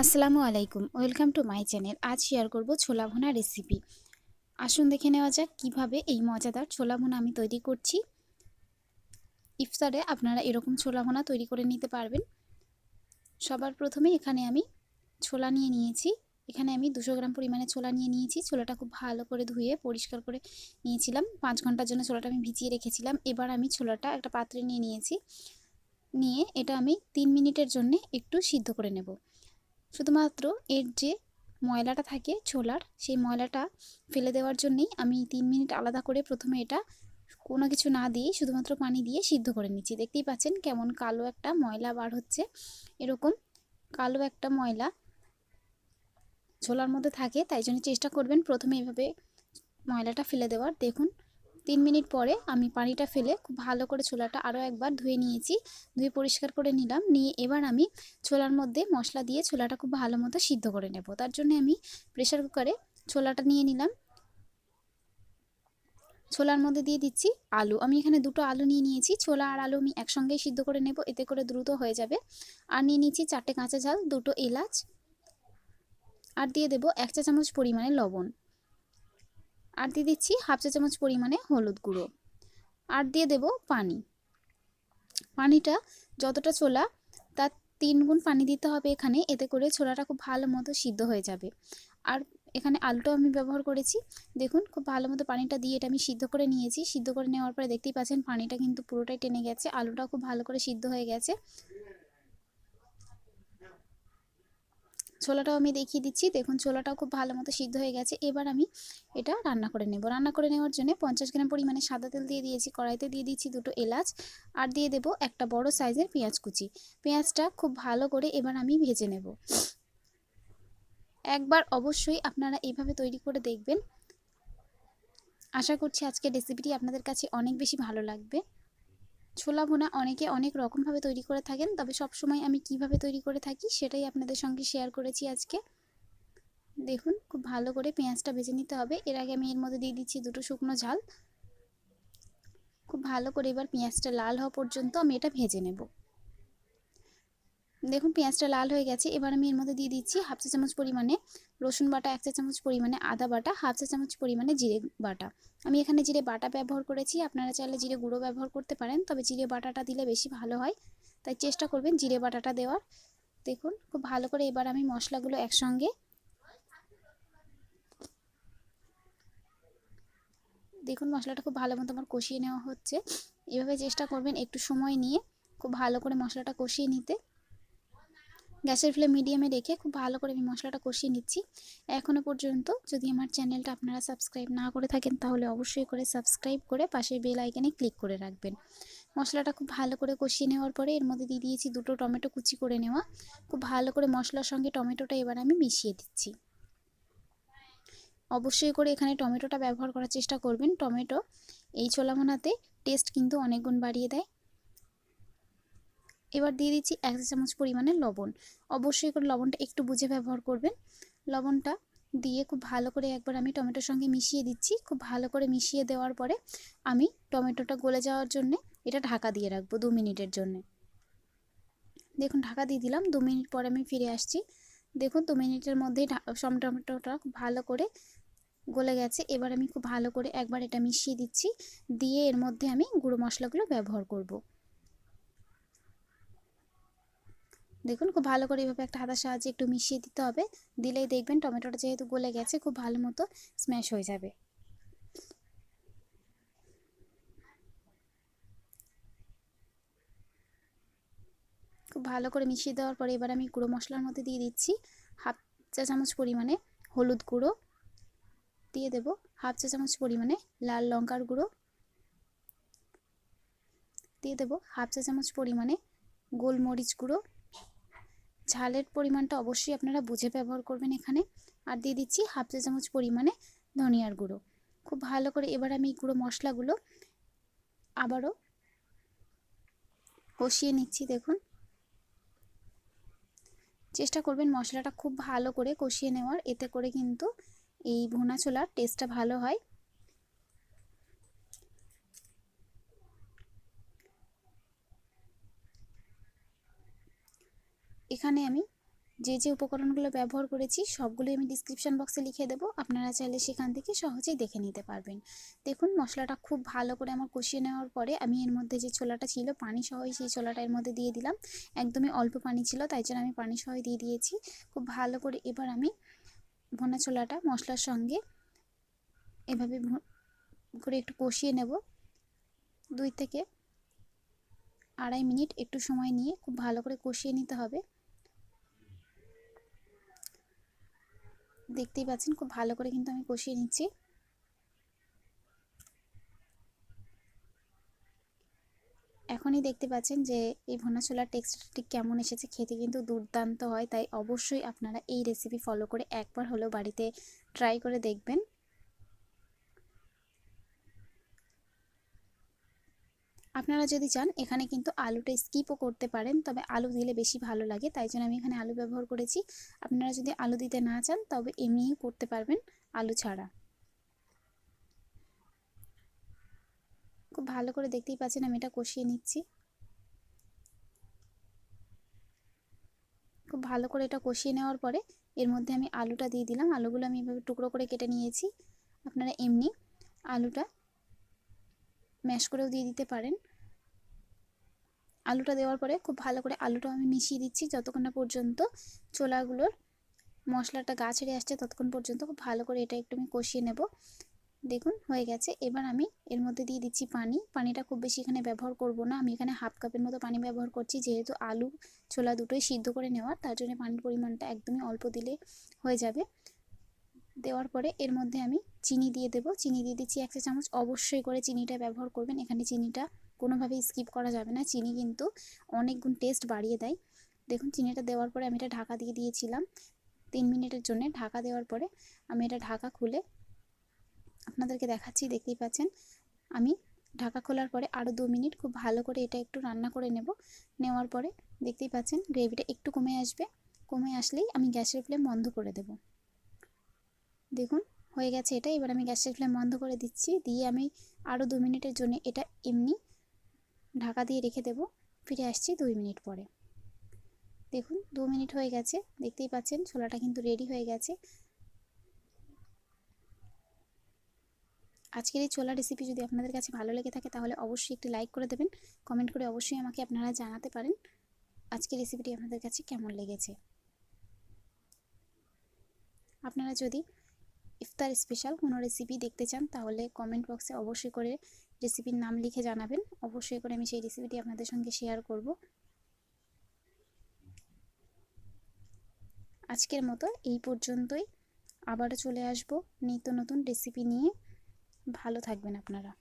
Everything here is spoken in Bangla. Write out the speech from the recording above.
আসসালামু আলাইকুম, ওয়েলকাম টু মাই চ্যানেল। আজ শেয়ার করব ছোলা ভুনা রেসিপি। আসুন দেখে নেওয়া যাক কিভাবে এই মজাদার ছোলা ভুনা আমি তৈরি করছি। ইফতারে আপনারা এরকম ছোলা ভুনা তৈরি করে নিতে পারবেন। সবার প্রথমে এখানে আমি ছোলা নিয়ে নিয়েছি। এখানে আমি 200 গ্রাম পরিমাণে ছোলা নিয়ে নিয়েছি। ছোলাটা খুব ভালো করে ধুয়ে পরিষ্কার করে নিয়েছিলাম। 5 ঘন্টার জন্য ছোলাটা আমি ভিজিয়ে রেখেছিলাম। এবার আমি ছোলাটা একটা পাত্রে নিয়ে নিয়েছি। নিয়ে এটা আমি 3 মিনিটের জন্য একটু সিদ্ধ করে নেব। শুধুমাত্র এর যে ময়লাটা থাকে ছোলার, সেই ময়লাটা ফেলে দেওয়ার জন্যই আমি 3 মিনিট আলাদা করে প্রথমে এটা কোনো কিছু না দিয়ে শুধুমাত্র পানি দিয়ে সিদ্ধ করে নিচ্ছি। দেখতেই পাচ্ছেন কেমন কালো একটা ময়লা বার হচ্ছে। এরকম কালো একটা ময়লা ছোলার মধ্যে থাকে, তাই জন্য চেষ্টা করবেন প্রথমে এভাবে ময়লাটা ফেলে দেওয়ার। দেখুন 3 মিনিট পরে আমি পানিটা ফেলে খুব ভালো করে ছোলাটা আরও একবার ধুয়ে নিয়েছি। ধুয়ে পরিষ্কার করে নিলাম। নিয়ে এবার আমি ছোলার মধ্যে মশলা দিয়ে ছোলাটা খুব ভালো মতো সিদ্ধ করে নেব। তার জন্য আমি প্রেসার কুকারে ছোলাটা নিয়ে নিলাম। ছোলার মধ্যে দিয়ে দিচ্ছি আলু। আমি এখানে 2টো আলু নিয়ে নিয়েছি। ছোলা আর আলু আমি একসঙ্গেই সিদ্ধ করে নেব, এতে করে দ্রুত হয়ে যাবে। আর নিয়ে নিচ্ছি 4টে কাঁচা ঝাল, 2টো এলাচ, আর দিয়ে দেব 1 চা চামচ পরিমাণে লবণ, আর দিয়ে দিচ্ছি হাফ চা চামচ পরিমাণে হলুদ গুঁড়ো, আর দিয়ে দেব পানি। পানিটা যতটা ছোলা তার 3 গুণ পানি দিতে হবে এখানে, এতে করে ছোলাটা খুব ভালো মতো সিদ্ধ হয়ে যাবে। আর এখানে আলুটাও আমি ব্যবহার করেছি। দেখুন খুব ভালো মতো পানিটা দিয়ে এটা আমি সিদ্ধ করে নিয়েছি। সিদ্ধ করে নেওয়ার পরে দেখতেই পাচ্ছেন পানিটা কিন্তু পুরোটাই টেনে গেছে, আলুটাও খুব ভালো করে সিদ্ধ হয়ে গেছে। ছোলাটাও আমি দেখিয়ে দিচ্ছি। দেখুন ছোলাটাও খুব ভালো মতো সিদ্ধ হয়ে গেছে। এবার আমি এটা রান্না করে নেব। রান্না করে নেওয়ার জন্য 50 গ্রাম পরিমাণে সাদা তেল দিয়ে দিয়েছি। কড়াইতে দিয়ে দিচ্ছি 2টো এলাচ, আর দিয়ে দেব একটা বড় সাইজের পেঁয়াজ কুচি। পেঁয়াজটা খুব ভালো করে এবার আমি ভেজে নেব। একবার অবশ্যই আপনারা এইভাবে তৈরি করে দেখবেন। আশা করছি আজকের রেসিপিটি আপনাদের কাছে অনেক বেশি ভালো লাগবে। ছোলা ভুনা অনেকে অনেক রকমভাবে তৈরি করে থাকেন, তবে সবসময় আমি কিভাবে তৈরি করে থাকি সেটাই আপনাদের সঙ্গে শেয়ার করেছি আজকে। দেখুন খুব ভালো করে পেঁয়াজটা ভেজে নিতে হবে। এর আগে আমি এর মধ্যে দিয়ে দিচ্ছি 2টো শুকনো ঝাল। খুব ভালো করে এবার পেঁয়াজটা লাল হওয়া পর্যন্ত আমি এটা ভেজে নেব। দেখুন পেঁয়াজটা লাল হয়ে গেছে। এবার আমি এর মধ্যে দিয়ে দিচ্ছি হাফ চা চামচ পরিমাণে রসুন বাটা, 1 চা চামচ পরিমাণে আদা বাটা, হাফ চা চামচ পরিমাণে জিরে বাটা। আমি এখানে জিরে বাটা ব্যবহার করেছি, আপনারা চাইলে জিরে গুঁড়ো ব্যবহার করতে পারেন, তবে জিরে বাটাটা দিলে বেশি ভালো হয়, তাই চেষ্টা করবেন জিরে বাটাটা দেওয়ার। দেখুন খুব ভালো করে এবার আমি মশলাগুলো একসঙ্গে, দেখুন মশলাটা খুব ভালো মতো আমার কষিয়ে নেওয়া হচ্ছে। এভাবে চেষ্টা করবেন একটু সময় নিয়ে খুব ভালো করে মশলাটা কষিয়ে নিতে। গ্যাসের ফ্লেম মিডিয়ামে রেখে খুব ভালো করে আমি মশলাটা কষিয়ে নিচ্ছি। এখনও পর্যন্ত যদি আমার চ্যানেলটা আপনারা সাবস্ক্রাইব না করে থাকেন তাহলে অবশ্যই করে সাবস্ক্রাইব করে পাশের বেল আইকনে ক্লিক করে রাখবেন। মশলাটা খুব ভালো করে কষিয়ে নেওয়ার পরে এর মধ্যে দিয়ে দিয়েছি 2টো টমেটো কুচি করে নেওয়া। খুব ভালো করে মশলার সঙ্গে টমেটোটা এবার আমি মিশিয়ে দিচ্ছি। অবশ্যই করে এখানে টমেটোটা ব্যবহার করার চেষ্টা করবেন। টমেটো এই ছোলা ভুনাতে টেস্ট কিন্তু অনেক গুণ বাড়িয়ে দেয়। এবার দিয়ে দিচ্ছি 1 চা চামচ পরিমাণে লবণ। অবশ্যই করে লবণটা একটু বুঝে ব্যবহার করবেন। লবণটা দিয়ে খুব ভালো করে একবার আমি টমেটোর সঙ্গে মিশিয়ে দিচ্ছি। খুব ভালো করে মিশিয়ে দেওয়ার পরে আমি টমেটোটা গলে যাওয়ার জন্যে এটা ঢাকা দিয়ে রাখবো 2 মিনিটের জন্যে। দেখুন ঢাকা দিয়ে দিলাম। 2 মিনিট পরে আমি ফিরে আসছি। দেখুন 2 মিনিটের মধ্যেই টমেটোটা খুব ভালো করে গলে গেছে। এবার আমি খুব ভালো করে একবার এটা মিশিয়ে দিচ্ছি। দিয়ে এর মধ্যে আমি গুঁড়ো মশলাগুলো ব্যবহার করব। দেখুন খুব ভালো করে এভাবে একটা হাতার সাহায্যে একটু মিশিয়ে দিতে হবে। দিলেই দেখবেন টমেটোটা যেহেতু গলে গেছে খুব ভালো মতো স্ম্যাশ হয়ে যাবে। খুব ভালো করে মিশিয়ে দেওয়ার পরে এবার আমি গুঁড়ো মশলার মধ্যে দিয়ে দিচ্ছি হাফ চা চামচ পরিমাণে হলুদ গুঁড়ো, দিয়ে দেব হাফ চা চামচ পরিমাণে লাল লঙ্কার গুঁড়ো, দিয়ে দেব হাফ চা চামচ পরিমাণে গোলমরিচ গুঁড়ো। ঝালের পরিমাণটা অবশ্যই আপনারা বুঝে ব্যবহার করবেন এখানে। আর দিয়ে দিচ্ছি হাফ চা চামচ পরিমাণে ধনিয়ার গুঁড়ো। খুব ভালো করে এবার আমি গুঁড়ো মশলাগুলো আবারও কষিয়ে নিচ্ছি। দেখুন চেষ্টা করবেন মশলাটা খুব ভালো করে কষিয়ে নেওয়ার, এতে করে কিন্তু এই ভুনা ছোলার টেস্টটা ভালো হয়। এখানে আমি যে যে উপকরণগুলো ব্যবহার করেছি সবগুলোই আমি ডিসক্রিপশন বক্সে লিখে দেবো, আপনারা চাইলে সেখান থেকে সহজেই দেখে নিতে পারবেন। দেখুন মশলাটা খুব ভালো করে আমার কষিয়ে নেওয়ার পরে আমি এর মধ্যে যে ছোলাটা ছিল পানি সহই সেই ছোলাটা এর মধ্যে দিয়ে দিলাম। একদমই অল্প পানি ছিল, তাই জন্য আমি পানি সহই দিয়ে দিয়েছি। খুব ভালো করে এবার আমি ভোনা ছোলাটা মশলার সঙ্গে এভাবে করে একটু কষিয়ে নেব। 2 থেকে আড়াই মিনিট একটু সময় নিয়ে খুব ভালো করে কষিয়ে নিতে হবে। দেখতেই পাচ্ছেন খুব ভালো করে কিন্তু আমি কষিয়ে নিচ্ছি। এখনই দেখতে পাচ্ছেন যে এই ভুনা ছোলার টেক্সচারটা ঠিক কেমন এসেছে, খেতে কিন্তু দুর্দান্ত হয়। তাই অবশ্যই আপনারা এই রেসিপি ফলো করে একবার হলেও বাড়িতে ট্রাই করে দেখবেন। আপনারা যদি চান এখানে কিন্তু আলুটা স্কিপও করতে পারেন, তবে আলু দিলে বেশি ভালো লাগে, তাই জন্য আমি এখানে আলু ব্যবহার করেছি। আপনারা যদি আলু দিতে না চান তবে এমনিই করতে পারবেন আলু ছাড়া। খুব ভালো করে দেখতেই পাচ্ছেন আমি এটা কষিয়ে নিচ্ছি। খুব ভালো করে এটা কষিয়ে নেওয়ার পরে এর মধ্যে আমি আলুটা দিয়ে দিলাম। আলুগুলো আমি এভাবে টুকরো করে কেটে নিয়েছি। আপনারা এমনি আলুটা ম্যাশ করেও দিয়ে দিতে পারেন। আলুটা দেওয়ার পরে খুব ভালো করে আলুটা আমি মিশিয়ে দিচ্ছি যতক্ষণ না পর্যন্ত ছোলাগুলোর মশলাটা গা ছেড়ে আসছে, ততক্ষণ পর্যন্ত খুব ভালো করে এটা একটু আমি কষিয়ে নেব। দেখুন হয়ে গেছে। এবার আমি এর মধ্যে দিয়ে দিচ্ছি পানি। পানিটা খুব বেশি এখানে ব্যবহার করব না, আমি এখানে হাফ কাপের মতো পানি ব্যবহার করছি, যেহেতু আলু ছোলা দুটোই সিদ্ধ করে নেওয়ার, তার জন্য পানির পরিমাণটা একদমই অল্প দিলে হয়ে যাবে। দেওয়ার পরে এর মধ্যে আমি চিনি দিয়ে দেবো। চিনি দিয়ে দিচ্ছি 1 চা চামচ। অবশ্যই করে চিনিটা ব্যবহার করবেন, এখানে চিনিটা কোনোভাবেই স্কিপ করা যাবে না। চিনি কিন্তু অনেক গুণ টেস্ট বাড়িয়ে দেয়। দেখুন চিনিটা দেওয়ার পরে আমি এটা ঢাকা দিয়ে দিয়েছিলাম 3 মিনিটের জন্য। ঢাকা দেওয়ার পরে আমি এটা ঢাকা খুলে আপনাদেরকে দেখাচ্ছি। দেখতেই পাচ্ছেন আমি ঢাকা খোলার পরে আরও 2 মিনিট খুব ভালো করে এটা একটু রান্না করে নেব। নেওয়ার পরে দেখতেই পাচ্ছেন গ্রেভিটা একটু কমে আসবে। কমে আসলেই আমি গ্যাসের ফ্লেম বন্ধ করে দেব। দেখুন হয়ে গেছে এটা। এবার আমি গ্যাসের ফ্লেম বন্ধ করে দিচ্ছি। দিয়ে আমি আরও 2 মিনিটের জন্য এটা এমনি ঢাকা দিয়ে রেখে দেব। ফিরে আসছি 2 মিনিট পরে। দেখুন 2 মিনিট হয়ে গেছে। দেখতেই পাচ্ছেন ছোলাটা কিন্তু রেডি হয়ে গেছে। আজকের এই ছোলা রেসিপি যদি আপনাদের কাছে ভালো লেগে থাকে তাহলে অবশ্যই একটি লাইক করে দেবেন। কমেন্ট করে অবশ্যই আমাকে আপনারা জানাতে পারেন আজকের রেসিপিটি আপনাদের কাছে কেমন লেগেছে। আপনারা যদি ইফতার স্পেশাল কোনো রেসিপি দেখতে চান তাহলে কমেন্ট বক্সে অবশ্যই করে রেসিপির নাম লিখে জানাবেন। অবশ্যই করে আমি সেই রেসিপিটি আপনাদের সঙ্গে শেয়ার করব। আজকের মতো এই পর্যন্তই। আবারও চলে আসব নিত্য নতুন রেসিপি নিয়ে। ভালো থাকবেন আপনারা।